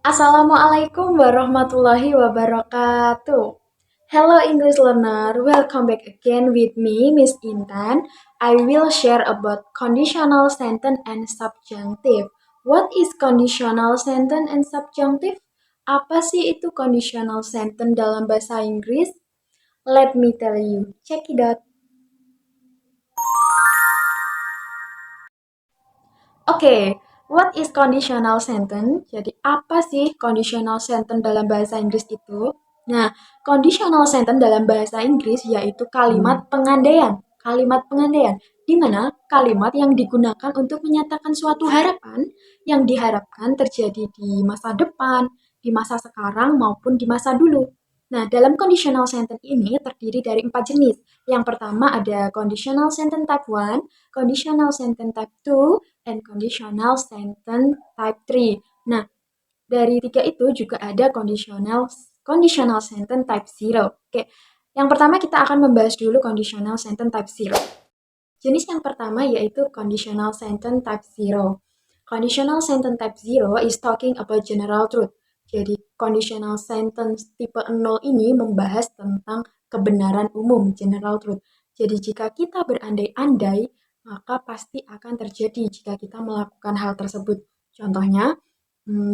Assalamualaikum warahmatullahi wabarakatuh. Hello English learner, welcome back again with me, Miss Intan. I will share about conditional sentence and subjunctive. What is conditional sentence and subjunctive? Apa sih itu conditional sentence dalam bahasa Inggris? Let me tell you. Check it out. Oke, what is conditional sentence? Jadi apa sih conditional sentence dalam bahasa Inggris itu? Nah, conditional sentence dalam bahasa Inggris yaitu kalimat pengandaian. Kalimat pengandaian, di mana kalimat yang digunakan untuk menyatakan suatu harapan yang diharapkan terjadi di masa depan, di masa sekarang maupun di masa dulu. Nah, dalam conditional sentence ini terdiri dari 4 jenis. Yang pertama ada conditional sentence type 1, conditional sentence type 2, and conditional sentence type 3. Nah, dari tiga itu juga ada conditional sentence type 0. Oke, yang pertama kita akan membahas dulu conditional sentence type 0. Jenis yang pertama yaitu conditional sentence type 0. Conditional sentence type 0 is talking about general truth. Jadi, conditional sentence tipe 0 ini membahas tentang kebenaran umum, general truth. Jadi, jika kita berandai-andai, maka pasti akan terjadi jika kita melakukan hal tersebut. Contohnya,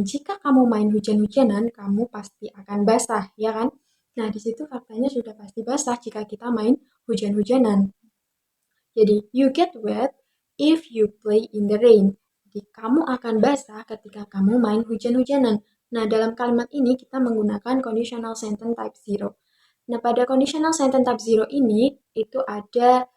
jika kamu main hujan-hujanan, kamu pasti akan basah, ya kan? Nah, di situ faktanya sudah pasti basah jika kita main hujan-hujanan. Jadi, you get wet if you play in the rain. Jadi, kamu akan basah ketika kamu main hujan-hujanan. Nah, dalam kalimat ini kita menggunakan conditional sentence type 0. Nah, pada conditional sentence type 0 ini, itu ada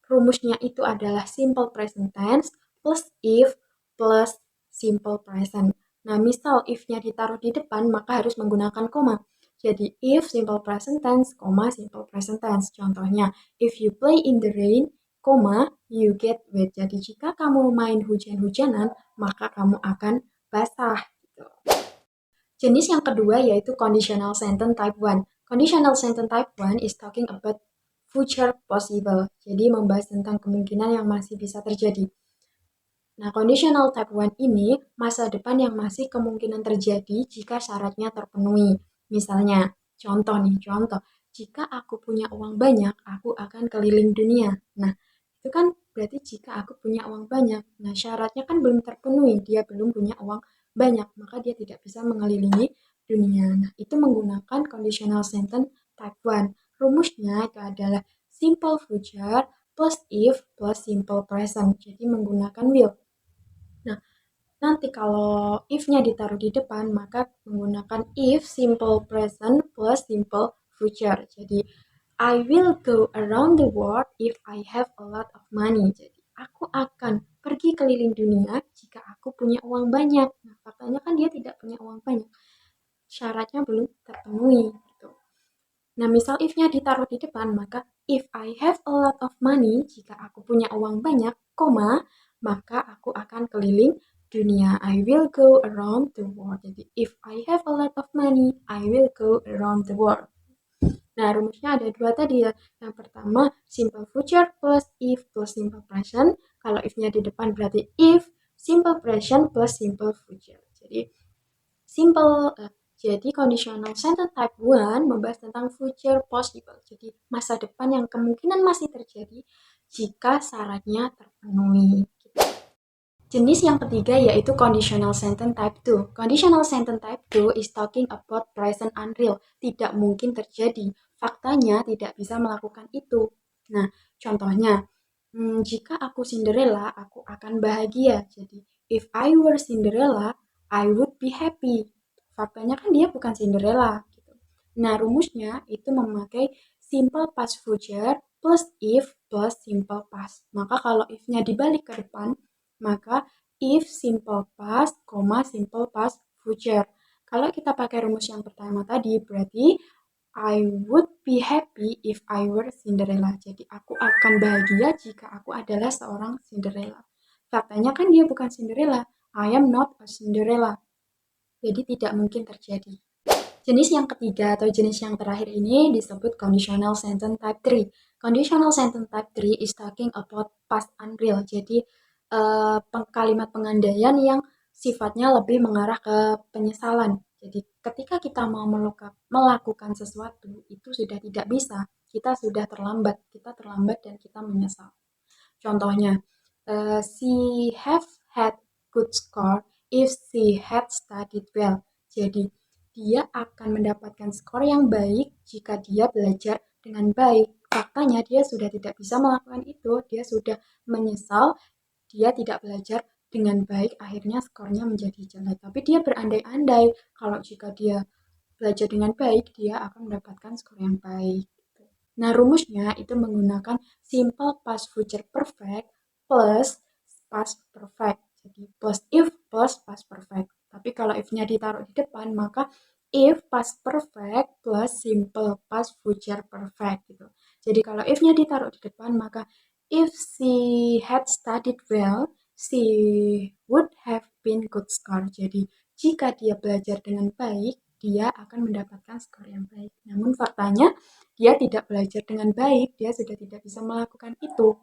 rumusnya itu adalah simple present tense plus if plus simple present. Nah, misal if-nya ditaruh di depan, maka harus menggunakan koma. Jadi, if simple present tense, koma simple present tense. Contohnya, if you play in the rain, koma, you get wet. Jadi, jika kamu main hujan-hujanan, maka kamu akan basah. Gitu. Jenis yang kedua yaitu conditional sentence type 1. Conditional sentence type 1 is talking about future possible. Jadi membahas tentang kemungkinan yang masih bisa terjadi. Nah, conditional type 1 ini masa depan yang masih kemungkinan terjadi jika syaratnya terpenuhi. Misalnya, contoh. Jika aku punya uang banyak, aku akan keliling dunia. Nah, itu kan berarti jika aku punya uang banyak. Nah, syaratnya kan belum terpenuhi, dia belum punya uang banyak, maka dia tidak bisa mengelilingi dunia. Nah, itu menggunakan conditional sentence type 1. Rumusnya itu adalah simple future plus if plus simple present. Jadi menggunakan will. Nah, nanti kalau if-nya ditaruh di depan, maka menggunakan if simple present plus simple future. Jadi, I will go around the world if I have a lot of money. Jadi, aku akan pergi keliling dunia jika aku punya uang banyak. Nah, faktanya kan dia tidak punya uang banyak. Syaratnya belum terpenuhi. Gitu. Nah, misal if-nya ditaruh di depan, maka if I have a lot of money, jika aku punya uang banyak, koma, maka aku akan keliling dunia. I will go around the world. Jadi, if I have a lot of money, I will go around the world. Nah, rumusnya ada dua tadi ya. Yang pertama, simple future plus if plus simple present. Kalau if-nya di depan berarti if simple present plus simple future. Jadi, jadi conditional sentence type 1 membahas tentang future possible. Jadi masa depan yang kemungkinan masih terjadi jika syaratnya terpenuhi. Jenis yang ketiga yaitu conditional sentence type 2. Conditional sentence type 2 is talking about present unreal. Tidak mungkin terjadi. Faktanya tidak bisa melakukan itu. Nah, contohnya, jika aku Cinderella, aku akan bahagia. Jadi, if I were Cinderella, I would be happy. Faktanya kan dia bukan Cinderella. Gitu. Nah, rumusnya itu memakai simple past future plus if plus simple past. Maka kalau if-nya dibalik ke depan, maka if simple past, simple past future. Kalau kita pakai rumus yang pertama tadi, berarti I would be happy if I were Cinderella. Jadi aku akan bahagia jika aku adalah seorang Cinderella. Faktanya kan dia bukan Cinderella. I am not a Cinderella. Jadi tidak mungkin terjadi. Jenis yang ketiga atau jenis yang terakhir ini disebut conditional sentence type 3. Conditional sentence type 3 is talking about past unreal. Jadi kalimat pengandaian yang sifatnya lebih mengarah ke penyesalan. Jadi ketika kita mau melakukan sesuatu itu sudah tidak bisa, kita terlambat dan kita menyesal. Contohnya, she have had good score if she had studied well. Jadi, dia akan mendapatkan skor yang baik jika dia belajar dengan baik. Faktanya dia sudah tidak bisa melakukan itu, dia sudah menyesal, dia tidak belajar dengan baik, akhirnya skornya menjadi jelek. Tapi dia berandai-andai kalau jika dia belajar dengan baik, dia akan mendapatkan skor yang baik. Nah, rumusnya itu menggunakan simple past future perfect plus past perfect. Jadi plus if plus past perfect. Tapi kalau if-nya ditaruh di depan, maka if past perfect plus simple past future perfect gitu. Jadi kalau if-nya ditaruh di depan, maka if she had studied well, she would have been good score. Jadi jika dia belajar dengan baik, dia akan mendapatkan skor yang baik. Namun faktanya dia tidak belajar dengan baik, dia sudah tidak bisa melakukan itu.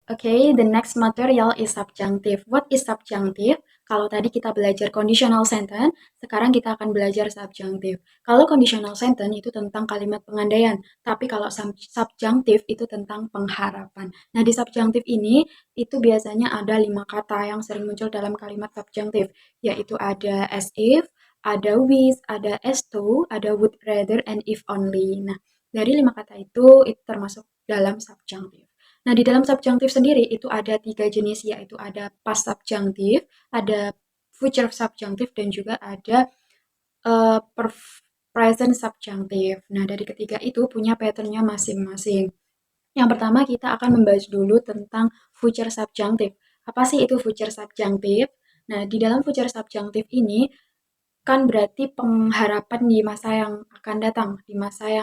Okay, the next material is subjunctive. What is subjunctive? Kalau tadi kita belajar conditional sentence, sekarang kita akan belajar subjunctive. Kalau conditional sentence itu tentang kalimat pengandaian, tapi kalau subjunctive itu tentang pengharapan. Nah, di subjunctive ini itu biasanya ada 5 kata yang sering muncul dalam kalimat subjunctive, yaitu ada as if, ada with, ada as though, ada would rather, and if only. Nah, dari 5 kata itu termasuk dalam subjunctive. Nah, di dalam subjunctive sendiri itu ada 3 jenis, yaitu ada past subjunctive, ada future subjunctive, dan juga ada uh, present subjunctive. Nah, dari ketiga itu punya patternnya masing-masing. Yang pertama kita akan membahas dulu tentang future subjunctive. Apa sih itu future subjunctive? Nah, di dalam future subjunctive ini kan berarti pengharapan di masa yang akan datang, di masa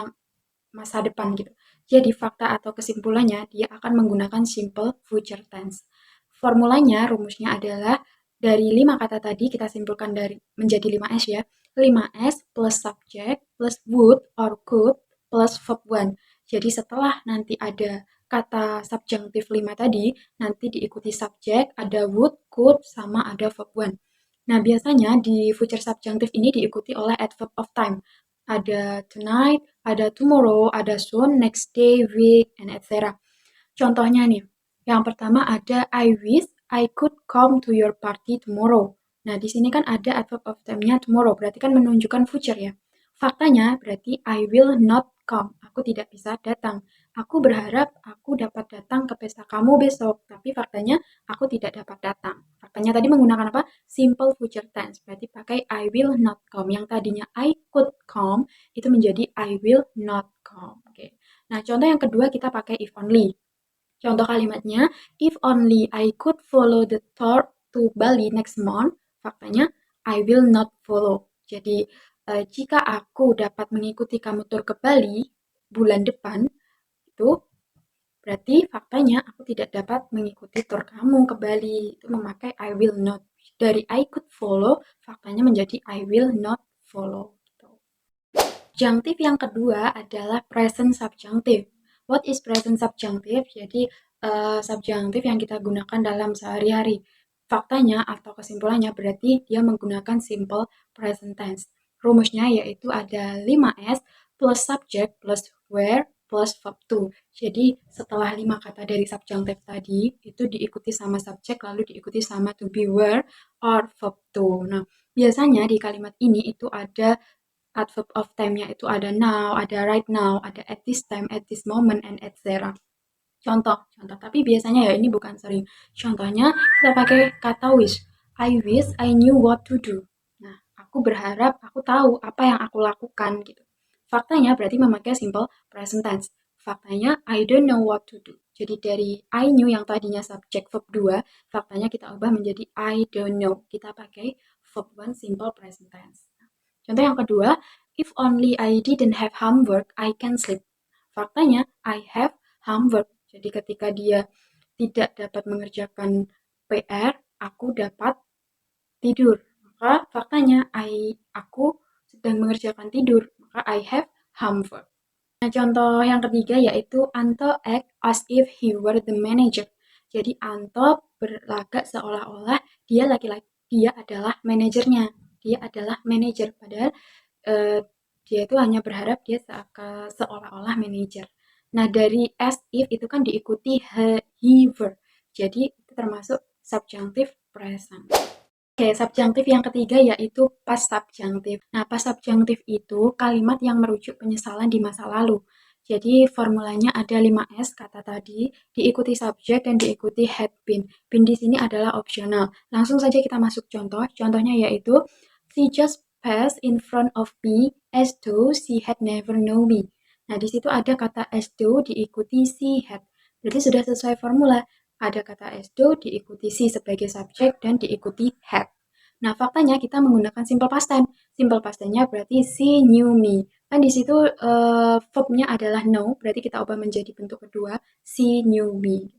depan gitu. Jadi fakta atau kesimpulannya dia akan menggunakan simple future tense. Formulanya, rumusnya adalah dari 5 kata tadi kita simpulkan dari menjadi 5S ya. 5S plus subject plus would or could plus verb one. Jadi setelah nanti ada kata subjunctive 5 tadi, nanti diikuti subject, ada would, could, sama ada verb one. Nah, biasanya di future subjunctive ini diikuti oleh adverb of time. Ada tonight, ada tomorrow, ada soon, next day, week, and etc. Contohnya nih, yang pertama ada I wish I could come to your party tomorrow. Nah, di sini kan ada adverb of time-nya tomorrow, berarti kan menunjukkan future ya. Faktanya berarti I will not come, aku tidak bisa datang. Aku berharap aku dapat datang ke pesta kamu besok, tapi faktanya aku tidak dapat datang. Faktanya tadi menggunakan apa? Simple future tense, berarti pakai I will not come. Yang tadinya I could come, itu menjadi I will not come. Oke. Nah, contoh yang kedua kita pakai if only. Contoh kalimatnya, if only I could follow the tour to Bali next month, faktanya I will not follow. Jadi, jika aku dapat mengikuti kamu tur ke Bali bulan depan, itu berarti faktanya aku tidak dapat mengikuti tur kamu ke Bali. Itu memakai I will not. Dari I could follow, faktanya menjadi I will not follow. Gitu. Subjunctive yang kedua adalah present subjunctive. What is present subjunctive? Jadi subjunctive yang kita gunakan dalam sehari-hari. Faktanya atau kesimpulannya berarti dia menggunakan simple present tense. Rumusnya yaitu ada 5S plus subject plus where plus verb to. Jadi setelah 5 kata dari subjunctive tadi itu diikuti sama subject lalu diikuti sama to be, where, or verb to. Nah, biasanya di kalimat ini itu ada adverb of time-nya itu ada now, ada right now, ada at this time, at this moment, and etc. Contoh. Tapi biasanya ya ini bukan sering. Contohnya kita pakai kata wish. I wish I knew what to do. Nah, aku berharap aku tahu apa yang aku lakukan gitu. Faktanya berarti memakai simple present tense. Faktanya I don't know what to do. Jadi dari I knew yang tadinya subject verb 2, faktanya kita ubah menjadi I don't know. Kita pakai verb 1 simple present tense. Contoh yang kedua, if only I didn't have homework, I can sleep. Faktanya, I have homework. Jadi ketika dia tidak dapat mengerjakan PR, aku dapat tidur. Maka faktanya, aku sedang mengerjakan tidur. Maka I have homework. Nah, contoh yang ketiga yaitu Anto act as if he were the manager. Jadi Anto berlagak seolah-olah dia laki-laki, dia adalah manajernya, dia adalah manajer, padahal eh, dia itu hanya berharap dia seolah-olah manajer. Nah, dari as if itu kan diikuti he, were. Jadi itu termasuk subjunctive present. Oke, subjunctif yang ketiga yaitu past subjunctive. Nah, past subjunctive itu kalimat yang merujuk penyesalan di masa lalu. Jadi formulanya ada 5S kata tadi, diikuti subjek dan diikuti had been. Been di sini adalah opsional. Langsung saja kita masuk contoh. Contohnya yaitu she just passed in front of me as though she had never known me. Nah, di situ ada kata as though diikuti she had. Berarti sudah sesuai formula. Ada kata as though diikuti she sebagai subjek dan diikuti had. Nah, faktanya kita menggunakan simple past tense. Simple past tense-nya berarti she knew me. Kan di situ verb-nya adalah know, berarti kita ubah menjadi bentuk kedua, she knew me.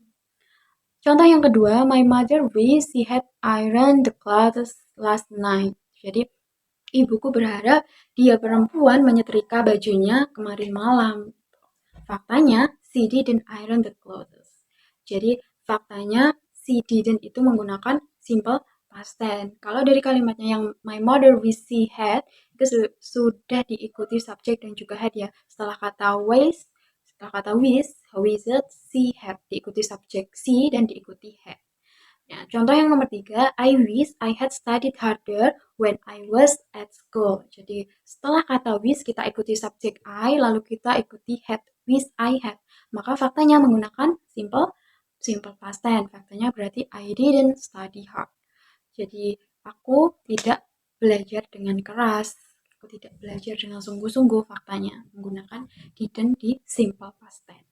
Contoh yang kedua, my mother wished she had ironed the clothes last night. Jadi, ibuku berharap dia perempuan menyetrika bajunya kemarin malam. Faktanya, she didn't iron the clothes. Jadi, faktanya she didn't itu menggunakan simple past tense. Kalau dari kalimatnya yang my mother wish she had, itu sudah diikuti subjek dan juga had ya. Setelah kata wished, she had diikuti subjek she dan diikuti had. Ya, contoh yang nomor 3, I wish I had studied harder when I was at school. Jadi setelah kata wish kita ikuti subjek I, lalu kita ikuti had. Wish I had. Maka faktanya menggunakan simple past tense. Faktanya berarti I didn't study hard. Jadi aku tidak belajar dengan keras. Aku tidak belajar dengan sungguh-sungguh. Faktanya menggunakan didn't di simple past tense.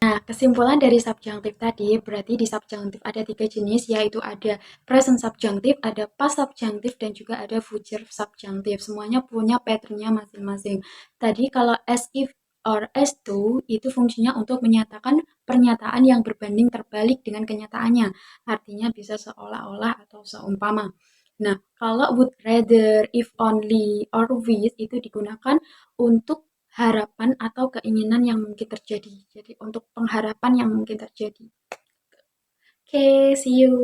Nah, kesimpulan dari subjunctive tadi, berarti di subjunctive ada 3 jenis, yaitu ada present subjunctive, ada past subjunctive, dan juga ada future subjunctive. Semuanya punya patternnya masing-masing. Tadi kalau as if or as though, itu fungsinya untuk menyatakan pernyataan yang berbanding terbalik dengan kenyataannya. Artinya bisa seolah-olah atau seumpama. Nah, kalau would rather, if only, or wish, itu digunakan untuk harapan atau keinginan yang mungkin terjadi. Jadi untuk pengharapan yang mungkin terjadi. Oke, see you.